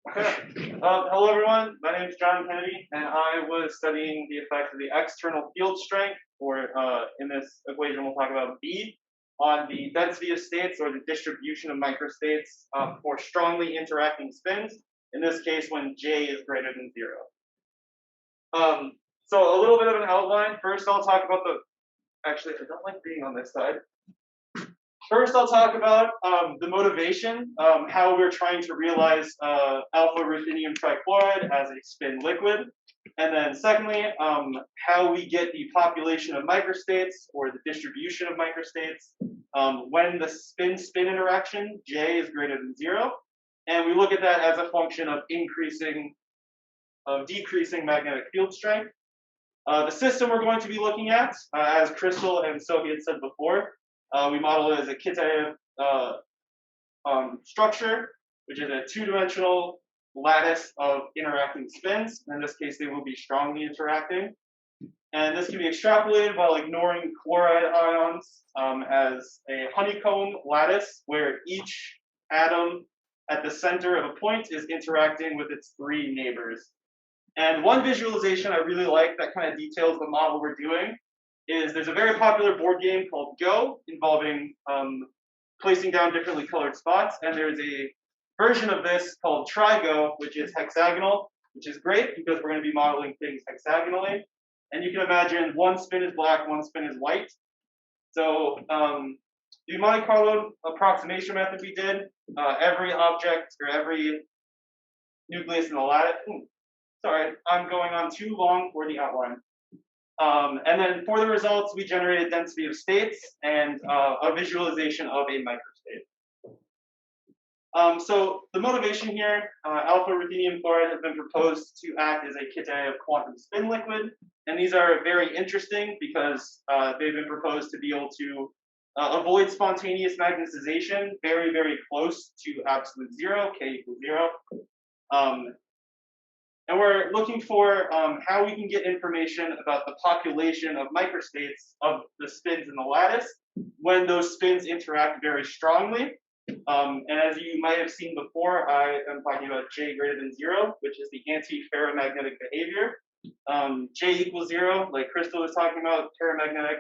Hello everyone, my name is John Kennedy, and I was studying the effect of the external field strength, or in this equation we'll talk about B, on the density of states or the distribution of microstates for strongly interacting spins, in this case when J is greater than 0. So a little bit of an outline. First I'll talk about actually I don't like being on this side. First, I'll talk about the motivation, how we're trying to realize alpha ruthenium trichloride as a spin liquid. And then secondly, how we get the population of microstates or the distribution of microstates when the spin-spin interaction, J, is greater than 0. And we look at that as a function of decreasing magnetic field strength. The system we're going to be looking at, as Crystal and Sophie had said before, we model it as a Kitaev structure, which is a two-dimensional lattice of interacting spins. In this case, they will be strongly interacting. And this can be extrapolated while ignoring chloride ions as a honeycomb lattice where each atom at the center of a point is interacting with its 3 neighbors. And one visualization I really like that kind of details the model we're doing is there's a very popular board game called Go involving placing down differently colored spots, and there's a version of this called Trigo, which is hexagonal, which is great because we're going to be modeling things hexagonally. And you can imagine one spin is black, one spin is white. So the Monte Carlo approximation method we did, every object or every nucleus in the lattice. Sorry, I'm going on too long for the outline. And then for the results, we generated density of states and a visualization of a microstate. So the motivation here, alpha ruthenium chloride has been proposed to act as a Kitaev quantum spin liquid. And these are very interesting because they've been proposed to be able to avoid spontaneous magnetization very, very close to absolute 0, K equals 0. And we're looking for how we can get information about the population of microstates of the spins in the lattice when those spins interact very strongly. And as you might have seen before, I am talking about J greater than 0, which is the anti-ferromagnetic behavior. J equals 0, like Crystal was talking about, paramagnetic,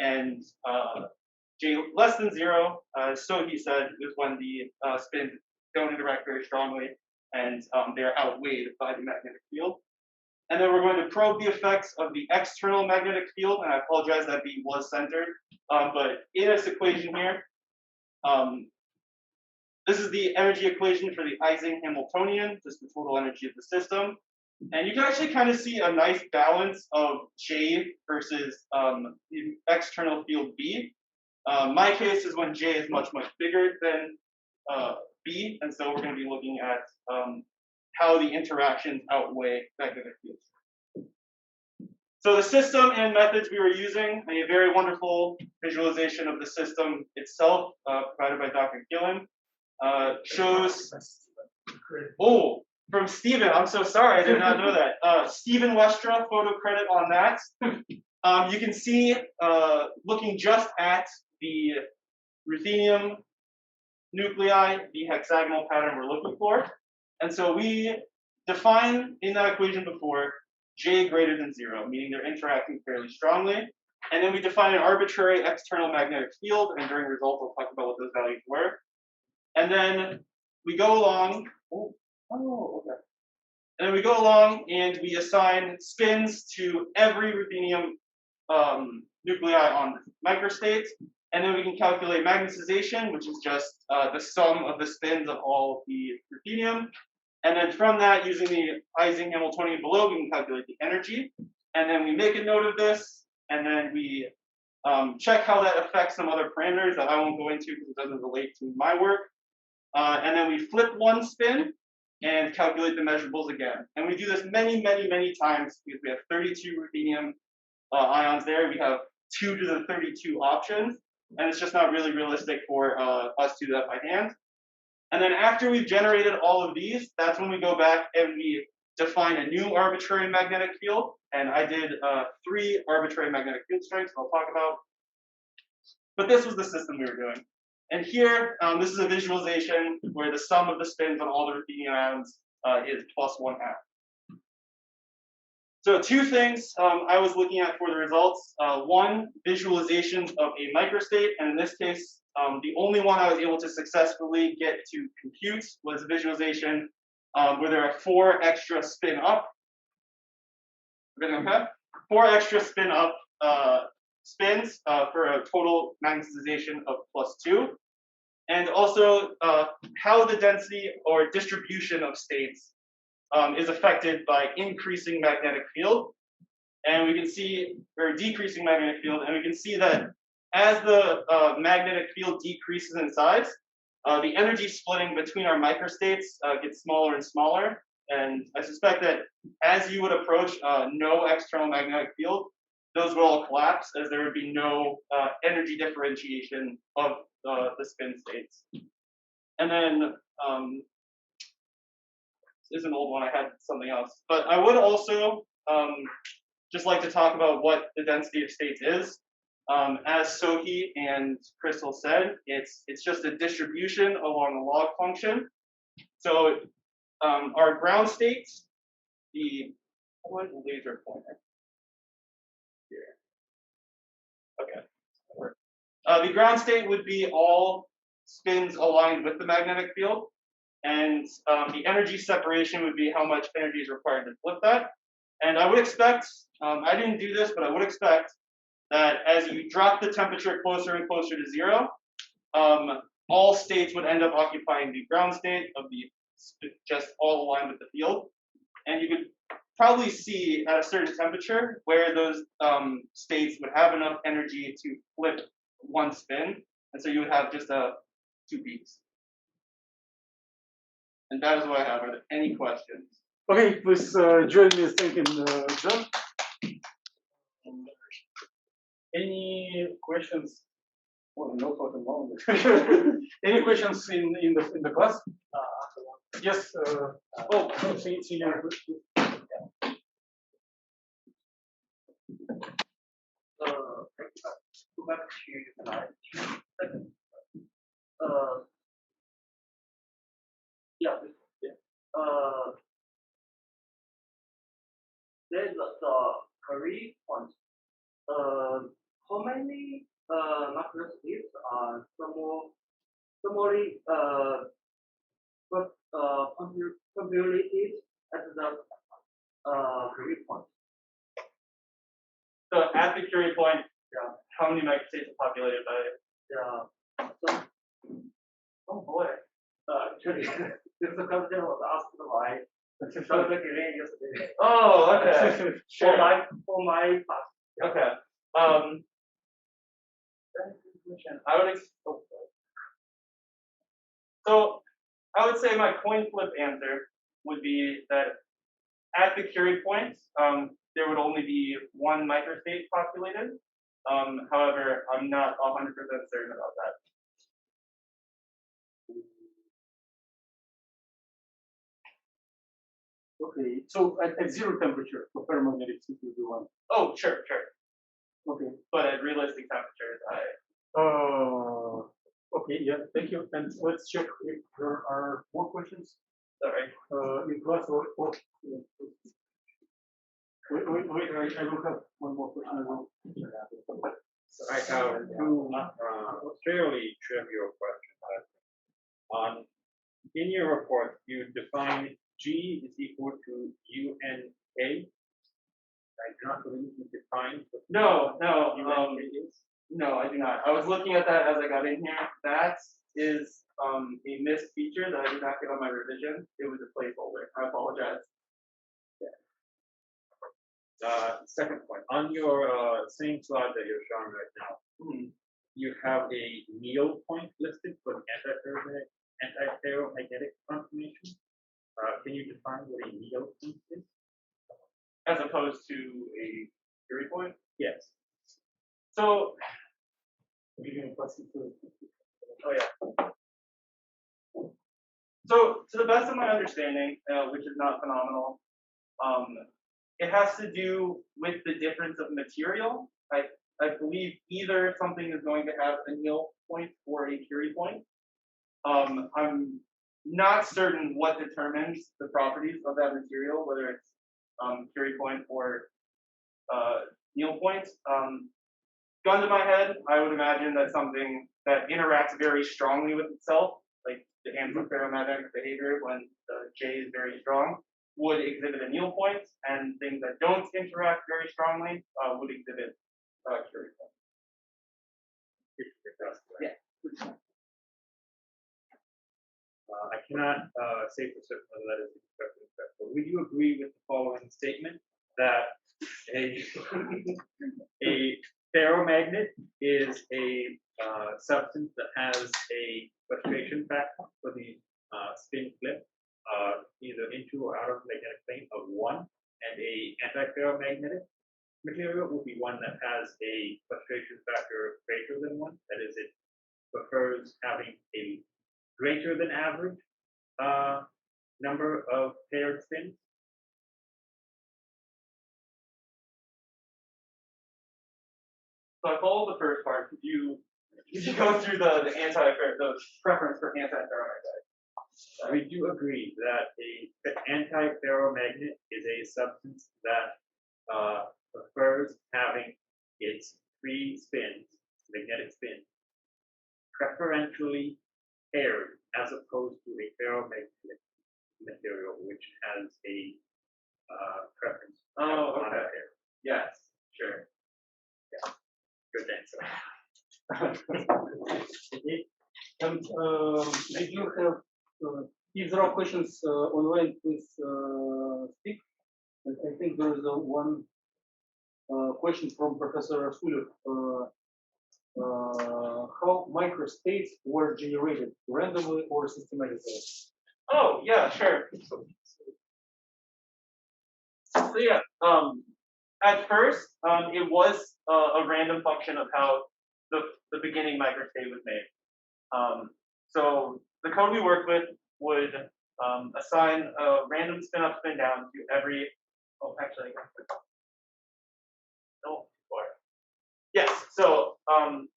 and J less than 0, so he said, is when the spins don't interact very strongly and they're outweighed by the magnetic field. And then we're going to probe the effects of the external magnetic field, and I apologize that B was centered, but in this equation here, this is the energy equation for the Ising-Hamiltonian, just the total energy of the system. And you can actually kind of see a nice balance of J versus the external field B. My case is when J is much, much bigger than B, and so we're going to be looking at how the interactions outweigh magnetic fields. So the system and methods we were using, a very wonderful visualization of the system itself provided by Dr. Gillen, shows, from Stephen, I'm so sorry, I did not know that. Stephen Westra, photo credit on that. You can see, looking just at the ruthenium nuclei, the hexagonal pattern we're looking for. And so we define in that equation before J greater than 0, meaning they're interacting fairly strongly. And then we define an arbitrary external magnetic field, and during results I'll talk about what those values were. And then we go along, okay. And then we go along and we assign spins to every ruthenium nuclei on microstates. And then we can calculate magnetization, which is just the sum of the spins of all the ruthenium. And then from that, using the Ising-Hamiltonian below, we can calculate the energy. And then we make a note of this, and then we check how that affects some other parameters that I won't go into because it doesn't relate to my work. And then we flip one spin and calculate the measurables again. And we do this many, many, many times because we have 32 ruthenium ions there. We have 2 to the 32 options. And it's just not really realistic for us to do that by hand. And then after we've generated all of these, that's when we go back and we define a new arbitrary magnetic field. And I did 3 arbitrary magnetic field strengths I'll talk about. But this was the system we were doing. And here, this is a visualization where the sum of the spins on all the ruthenium ions is +1/2. So two things I was looking at for the results. One, visualizations of a microstate, and in this case, the only one I was able to successfully get to compute was a visualization where there are 4 extra spin up. Everything okay? 4 extra spin up spins for a total magnetization of +2. And also how the density or distribution of states is affected by increasing magnetic field. And we can see, or decreasing magnetic field, and we can see that as the magnetic field decreases in size, the energy splitting between our microstates gets smaller and smaller. And I suspect that as you would approach no external magnetic field, those will all collapse as there would be no energy differentiation of the spin states. And then, this is an old one, I had something else. But I would also just like to talk about what the density of states is. As Sohi and Crystal said, it's just a distribution along a log function. So our ground states, the laser pointer here. Okay. The ground state would be all spins aligned with the magnetic field, and the energy separation would be how much energy is required to flip that. And I would expect, I didn't do this, but I would expect that as you drop the temperature closer and closer to 0, all states would end up occupying the ground state of the just all aligned with the field. And you could probably see at a certain temperature where those states would have enough energy to flip one spin. And so you would have just 2 peaks. And that is what I have. Are there any questions? Okay, please join me in thanking John. Any questions? Oh, no fucking long. Any questions in the class? Yes. Senior. Go back to your slide. Yeah. There's the career point. How many microstates are thermally populated at the career point? So at the Curie point, how many microstates are populated by it? So, oh boy. Actually, this question was asked by Dr. Gillian yesterday. Oh, okay. Sure. For my class. Okay. I would so I would say my coin flip answer would be that at the Curie point, there would only be 1 microstate populated. However, I'm not 100% certain about that. Okay, so at 0 temperature for ferromagnetic state will be 1. Oh, sure. Okay. But at realistic temperatures, Okay, yeah, thank you. And let's check if there are more questions. Sorry. In class or wait, I will have one more question as well. So I have 2 fairly trivial questions. In your report, you define G is equal to UNK. I do not believe you defined what No, UNK is. no, I do not. I was looking at that as I got in here. That is a missed feature that I did not get on my revision. It was a placeholder. I apologize. Second point, on your same slide that you're showing right now, you have a needle point listed for the anti-ferromagnetic conformation. Can you define what a needle point is? As opposed to a Curie point? Yes. So, so to the best of my understanding, which is not phenomenal, it has to do with the difference of material. I believe either something is going to have a needle point or a Curie point. I'm not certain what determines the properties of that material, whether it's Curie point or needle point. Gun to my head, I would imagine that something that interacts very strongly with itself, like the antiferromagnetic behavior when the J is very strong, would exhibit a needle point, and things that don't interact very strongly would exhibit Curie point. Yeah. I cannot say for certain whether that is expected, but would you agree with the following statement that a ferromagnet is a substance that has a frustration factor for the spin flip, either into or out of the magnetic plane of 1, and a antiferromagnetic material would be one that has a frustration factor greater than 1. That is, it prefers having a greater than average number of paired spins. So I follow the first part. Could you go through the preference for antiferromagnetic? We do agree that an antiferromagnet is a substance that prefers having its free spins, magnetic spins, preferentially paired as opposed to a ferromagnetic material which has a preference Oh, on a okay. pair. Yes, sure. Good answer. And did you have, if there are questions online, please speak. And I think there is one question from Professor Rasulov. How microstates were generated, randomly or systematically? Oh, yeah, sure. So yeah, at first, it was a random function of how the beginning microstate was made. So the code we worked with would assign a random spin up, spin down to every. Oh, actually, no. Yes. So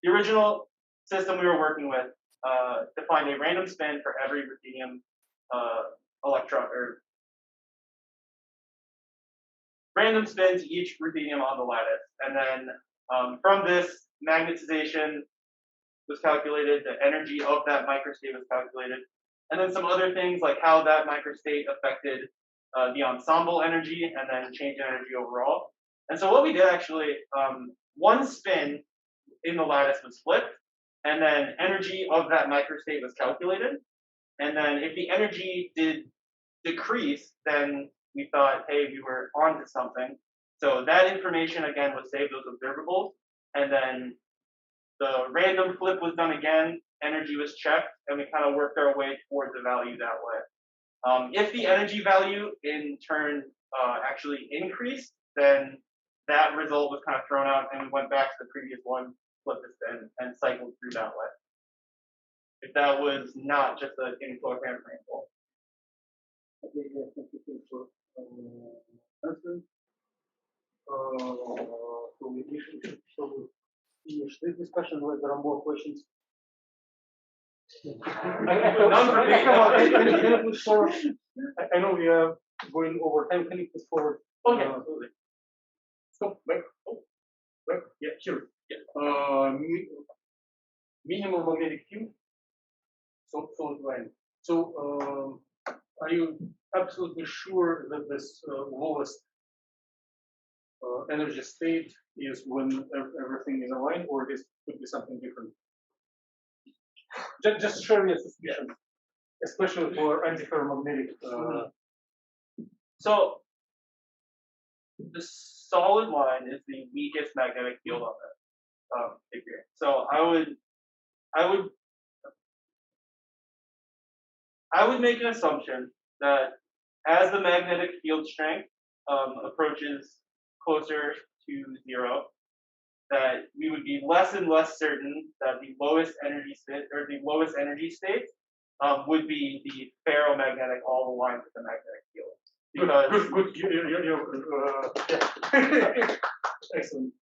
the original system we were working with defined a random spin for every ruthenium electron, or random spin to each ruthenium on the lattice, and then from this, magnetization was calculated, the energy of that microstate was calculated, and then some other things like how that microstate affected the ensemble energy and then change in energy overall. And so what we did actually, one spin in the lattice was flipped, and then energy of that microstate was calculated. And then if the energy did decrease, then we thought, hey, we were onto something. So that information again was saved, those observables, and then the random flip was done again, energy was checked, and we kind of worked our way towards the value that way. If the energy value in turn actually increased, then that result was kind of thrown out, and we went back to the previous one, flipped the spin, and cycled through that way. If that was not just an in-program example. Okay, yeah, thank you for answering. So we should finish this discussion. There are more questions. I know we are going over time. Can you please forward? Okay, absolutely. So back. Yeah, sure. Yeah. Minimal magnetic field. So line. So are you absolutely sure that this lowest energy state is when everything is aligned, or this could be something different? Just share your suspicion, especially for antiferromagnetic. So the solid line is the weakest magnetic field on that figure. So I would make an assumption that as the magnetic field strength approaches closer to 0, that we would be less and less certain that the lowest energy state or the lowest energy state would be the ferromagnetic all aligned with the magnetic field. Because Good. Yeah. Excellent.